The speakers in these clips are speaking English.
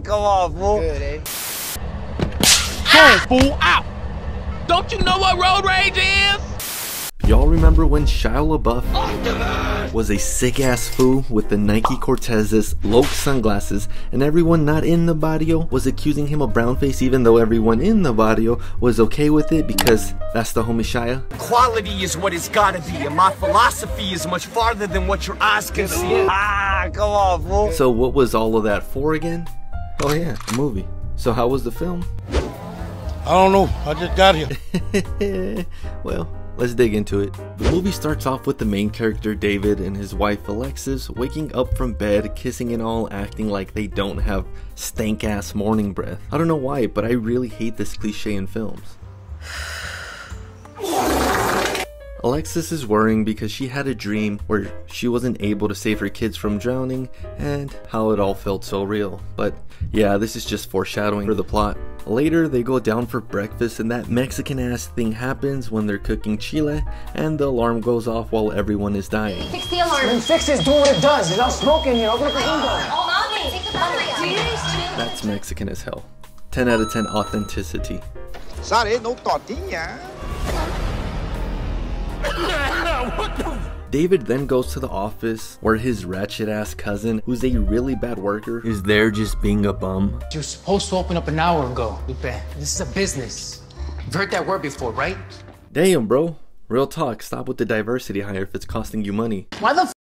come on, fool. Good, eh? Hey, fool, out! Don't you know what road rage is? Y'all remember when Shia LeBeouf was a sick-ass fool with the Nike Cortez's Loc sunglasses, and everyone not in the Barrio was accusing him of brownface, even though everyone in the Barrio was okay with it because that's the homie Shia? Quality is what it's gotta be, and my philosophy is much farther than what your eyes can see. Come on, fool. So what was all of that for again? Oh yeah, a movie. So how was the film? I don't know, I just got here. Well, let's dig into it. The movie starts off with the main character David and his wife Alexis waking up from bed, kissing and all, acting like they don't have stank ass morning breath. I don't know why, but I really hate this cliche in films. Alexis is worrying because she had a dream where she wasn't able to save her kids from drowning and how it all felt so real. But yeah, this is just foreshadowing for the plot. Later, they go down for breakfast and that Mexican ass thing happens when they're cooking chile and the alarm goes off while everyone is dying. Fix the alarm. Then fix it, do what it does. It's not smoking here. Open up the window. Hold on, man. Take the battery out. That's Mexican as hell. 10 out of 10 authenticity. Sorry, no tortilla. David then goes to the office where his ratchet ass cousin, who's a really bad worker, is there just being a bum. You were supposed to open up an hour ago, Lupe. This is a business. You've heard that word before, right? Damn, bro. Real talk, stop with the diversity hire if it's costing you money. Why the f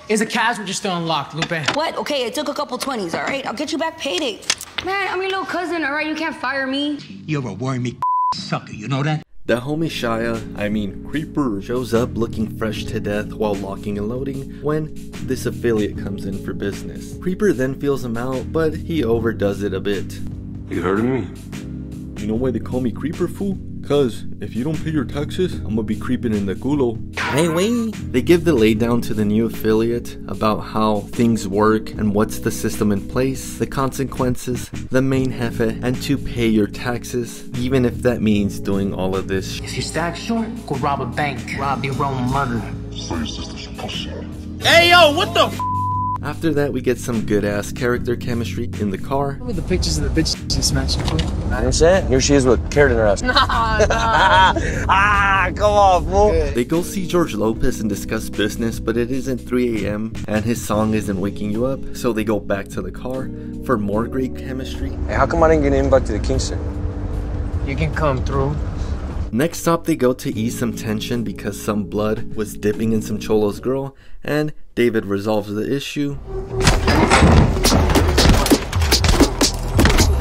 is the cash register unlocked, Lupe? What? Okay, it took a couple 20s, all right? I'll get you back payday. Man, I'm your little cousin, all right? You can't fire me. You're a wormy sucker, you know that? The homie Shia, Creeper, shows up looking fresh to death while locking and loading when this affiliate comes in for business. Creeper then feels him out, but he overdoes it a bit. You heard of me? You know why they call me Creeper, fool? Cause if you don't pay your taxes, I'm gonna be creeping in the culo. Hey, wait. They give the laydown to the new affiliate about how things work and what's the system in place, the consequences, the main jefe, and to pay your taxes, even if that means doing all of this. If you're stacked short, go rob a bank. Rob your own mother. Hey, yo, what the f? After that, we get some good ass character chemistry in the car. Look at the pictures of the bitch she's smashing. I didn't say it. Here she is with carrot in her ass. Come on, fool. They go see George Lopez and discuss business, but it isn't 3 a.m. and his song isn't waking you up, so they go back to the car for more great chemistry. Hey, how come I didn't get an invite to the Kingston? You can come through. Next stop, they go to ease some tension because some blood was dipping in some cholo's girl, and David resolves the issue.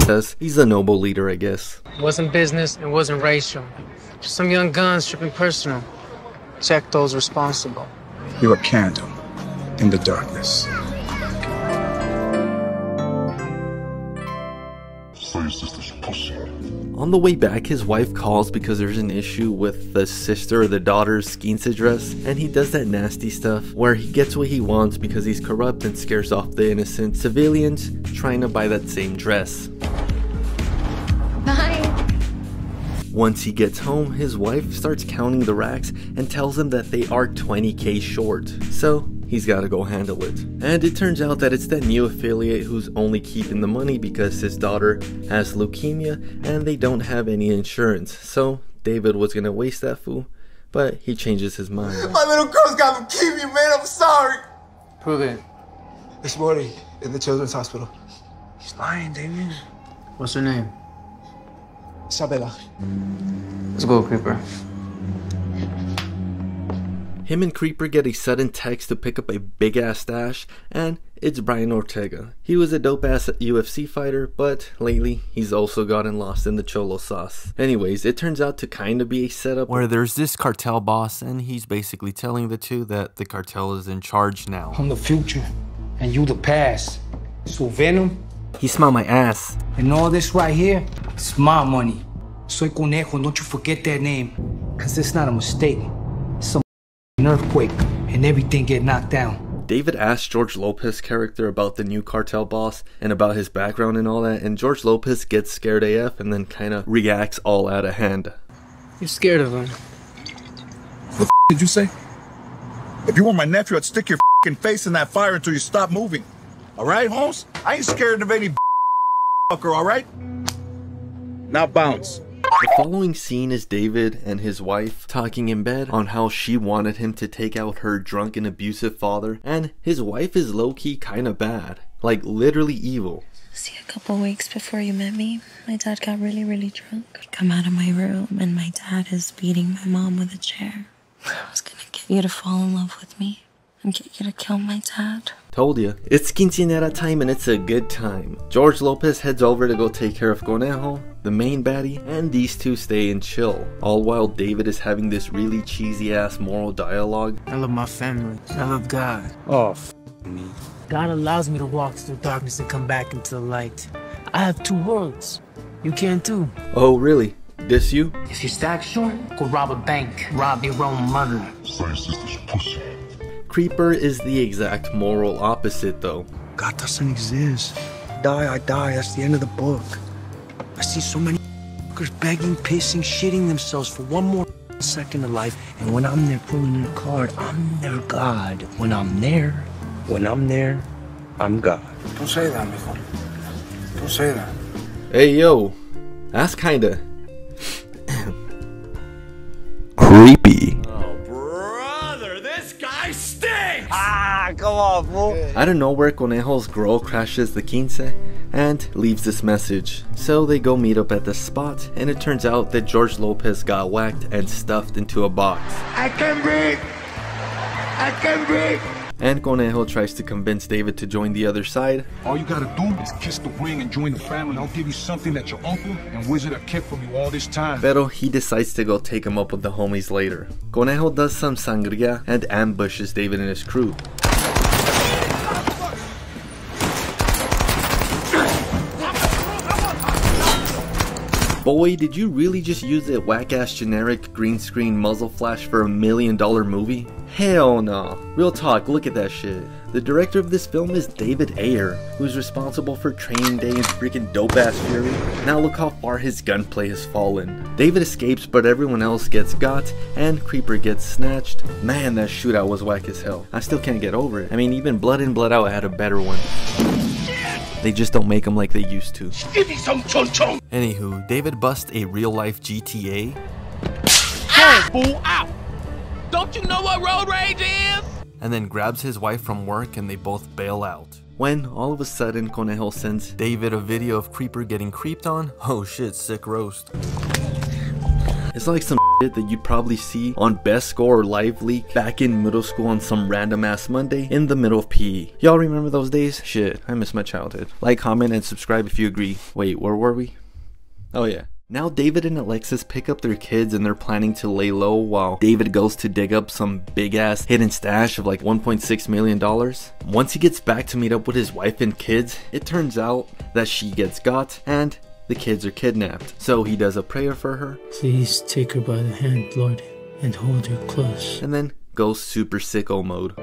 Says he's a noble leader, I guess. It wasn't business, it wasn't racial. Just some young guns tripping personal. Check those responsible. You're a candle in the darkness. On the way back, his wife calls because there's an issue with the sister or the daughter's quince dress, and he does that nasty stuff where he gets what he wants because he's corrupt and scares off the innocent civilians trying to buy that same dress. Bye. Once he gets home, his wife starts counting the racks and tells him that they are 20K short, so he's gotta go handle it. And it turns out that it's that new affiliate who's only keeping the money because his daughter has leukemia and they don't have any insurance. So David was gonna waste that fool, but he changes his mind. My little girl's got leukemia, man. I'm sorry. Prove it. This morning in the children's hospital. He's lying, Damien. What's her name? Isabella. Let's go, Creeper. Him and Creeper get a sudden text to pick up a big ass stash, and it's Brian Ortega. He was a dope ass UFC fighter, but lately he's also gotten lost in the cholo sauce. Anyways, it turns out to kind of be a setup where there's this cartel boss, and he's basically telling the two that the cartel is in charge now. I'm the future, and you the past. So Venom, He smelled my ass. and all this right here, it's my money. Soy Conejo, don't you forget that name. Cause it's not a mistake. It's an earthquake, and everything get knocked down. David asked George Lopez's character about the new cartel boss and about his background and all that, and George Lopez gets scared AF and then kind of reacts all out of hand. You're scared of him. What the did you say? If you were my nephew, I'd stick your face in that fire until you stop moving. All right, Holmes? I ain't scared of any motherfucker, all right? Now bounce. The following scene is David and his wife talking in bed on how she wanted him to take out her drunk and abusive father, and his wife is low-key kinda bad, like literally evil. See, a couple weeks before you met me, my dad got really drunk. I come out of my room and my dad is beating my mom with a chair. I was gonna get you to fall in love with me and get you to kill my dad. Told ya. It's quinceañera time and it's a good time. George Lopez heads over to go take care of Conejo, the main baddie, and these two stay and chill. All while David is having this really cheesy ass moral dialogue. I love my family. I love God. Oh, me. God allows me to walk through darkness and come back into the light. I have 2 words. You can too. Oh really? This you? If you stack short, go rob a bank. Rob your own mother. Creeper is the exact moral opposite though. God doesn't exist. Die, I die. That's the end of the book. I see so many fuckers begging, pissing, shitting themselves for one more second of life. And when I'm there pulling their card, I'm their God. When I'm there, I'm God. Don't say that, mijo. Don't say that. Hey yo, that's kinda creepy. Oh, brother, this guy stinks! Ah, come on, fool. Out of nowhere, Conejo's girl crashes the quince and leaves this message. So they go meet up at the spot, and it turns out that George Lopez got whacked and stuffed into a box. I can breathe. I can breathe. And Conejo tries to convince David to join the other side. All you gotta do is kiss the ring and join the family. I'll give you something that your uncle and wizard have kept from you all this time. Pero he decides to go take him up with the homies later. Conejo does some sangria and ambushes David and his crew. Boy, did you really just use that whack-ass generic green screen muzzle flash for $1 million movie? Hell no. Real talk, look at that shit. The director of this film is David Ayer, who's responsible for Training Day and freaking Dope-Ass Fury. Now look how far his gunplay has fallen. David escapes, but everyone else gets got, and Creeper gets snatched. Man, that shootout was whack as hell. I still can't get over it. I mean, even Blood In, Blood Out had a better one. They just don't make them like they used to. Give me some chon-chon. Anywho, David busts a real-life GTA. Hey, fool, out! Don't you know what road rage is? And then grabs his wife from work and they both bail out. When, all of a sudden, Conejo sends David a video of Creeper getting creeped on. Oh shit, sick roast. It's like some shit that you'd probably see on Best Score or Live Leak back in middle school on some random ass Monday in the middle of PE. Y'all remember those days? Shit, I miss my childhood. Like, comment, and subscribe if you agree. Wait, where were we? Oh yeah. Now David and Alexis pick up their kids and they're planning to lay low while David goes to dig up some big ass hidden stash of like $1.6 million. Once he gets back to meet up with his wife and kids, it turns out that she gets got and the kids are kidnapped. So he does a prayer for her. Please take her by the hand, Lord, and hold her close. And then goes super sicko mode.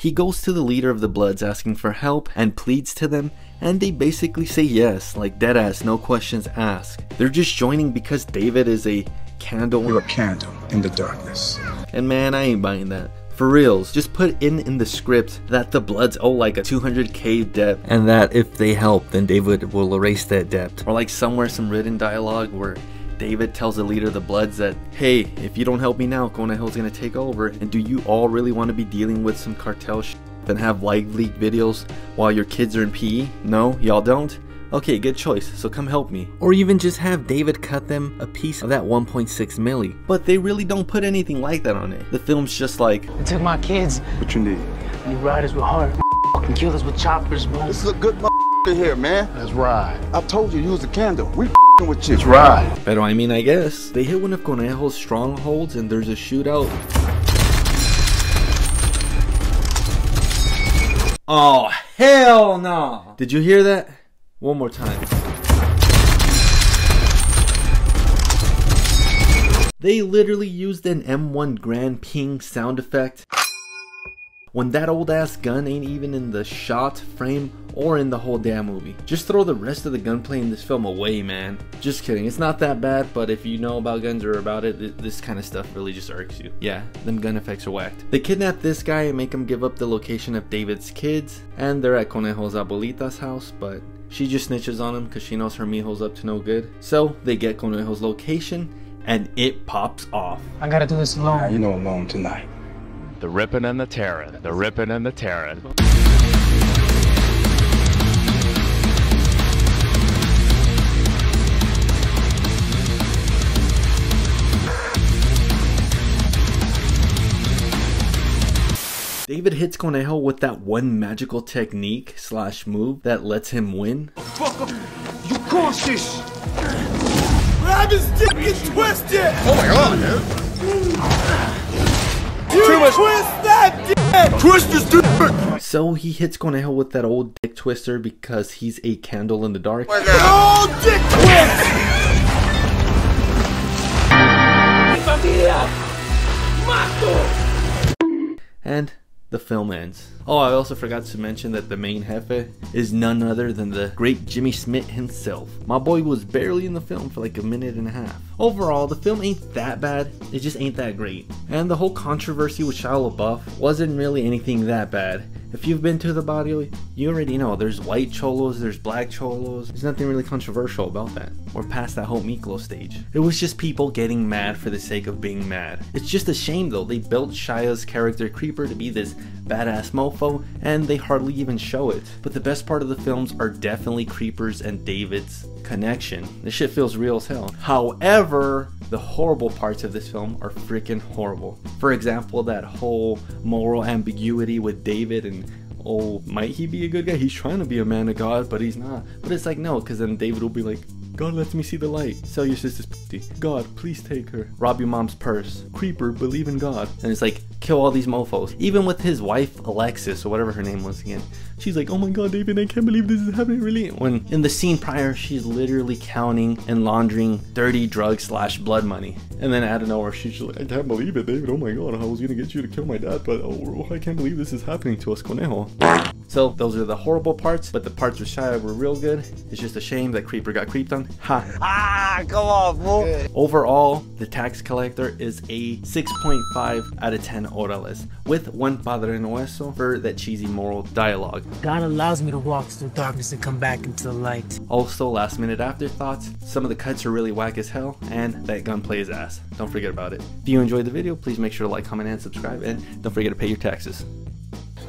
He goes to the leader of the Bloods asking for help and pleads to them, and they basically say yes, like deadass, no questions asked. They're just joining because David is a candle. You're a candle in the darkness. And man, I ain't buying that. For reals, just put in the script that the Bloods owe like a 200k debt, and that if they help, then David will erase that debt. Or like somewhere some written dialogue where David tells the leader of the Bloods that, hey, if you don't help me now, Conejo's gonna take over, and do you all really want to be dealing with some cartel shit and have live leak videos while your kids are in PE? No, y'all don't? Okay, good choice, so come help me. Or even just have David cut them a piece of that 1.6 milli. But they really don't put anything like that on it. The film's just like, They took my kids. What you need? You riders with heart. Fucking kill us with choppers, bro. This is a good here, man. That's right. I told you, use the candle. We with you. That's right. pero I mean, I guess. They hit one of Conejo's strongholds and there's a shootout. Oh, hell no! Did you hear that? One more time. They literally used an M1 Grand Ping sound effect when that old ass gun ain't even in the shot, frame, or in the whole damn movie. Just throw the rest of the gunplay in this film away, man. Just kidding, it's not that bad, but if you know about guns or about it, this kind of stuff really just irks you. Yeah, them gun effects are whacked. They kidnap this guy and make him give up the location of David's kids, and they're at Conejo's abuelita's house, but She just snitches on him because she knows her mijo's up to no good. So they get Conejo's location and it pops off. I gotta do this alone. You know, alone tonight. The ripping and the tearing, the ripping and the tearing. David hits Conejo with that one magical technique / move that lets him win. You crossed this! Grab his dick and twist it! Oh my god, dude! You twist that dick! Twist his dick! So he hits Conejo with that old dick twister because he's a candle in the dark. Oh, dick twist! And the film ends. Oh, I also forgot to mention that the main jefe is none other than the great Jimmy Smith himself. My boy was barely in the film for like a minute and a half. Overall, the film ain't that bad, it just ain't that great. And the whole controversy with Shia LeBeouf wasn't really anything that bad. If you've been to the Barrio, you already know there's white cholos, there's black cholos. There's nothing really controversial about that. We're past that whole Miklo stage. It was just people getting mad for the sake of being mad. It's just a shame though, they built Shia's character Creeper to be this badass mofo, and they hardly even show it. But the best part of the films are definitely Creeper's and David's connection. This shit feels real as hell. However, the horrible parts of this film are freaking horrible. For example, that whole moral ambiguity with David and oh, might he be a good guy? He's trying to be a man of God, but he's not. But it's like, no, because then David will be like, God lets me see the light. Sell your sister's pussy. God, please take her. Rob your mom's purse. Creeper, believe in God. And it's like, kill all these mofos. Even with his wife, Alexis, or whatever her name was again. She's like, oh my God, David, I can't believe this is happening, really. When in the scene prior, she's literally counting and laundering dirty drug / blood money. And then out of nowhere, she's just like, I can't believe it, David. Oh my God, I was gonna get you to kill my dad, but oh, I can't believe this is happening to us, Conejo. So those are the horrible parts, but the parts with Shia were real good. It's just a shame that Creeper got creeped on. Ha. Ah, come on, fool. Overall, The Tax Collector is a 6.5 out of 10 orales, with one Padre Nuestro for that cheesy moral dialogue. God allows me to walk through darkness and come back into the light. Also, last minute afterthoughts, some of the cuts are really whack as hell, and that gunplay is ass. Don't forget about it. If you enjoyed the video, please make sure to like, comment, and subscribe, and don't forget to pay your taxes.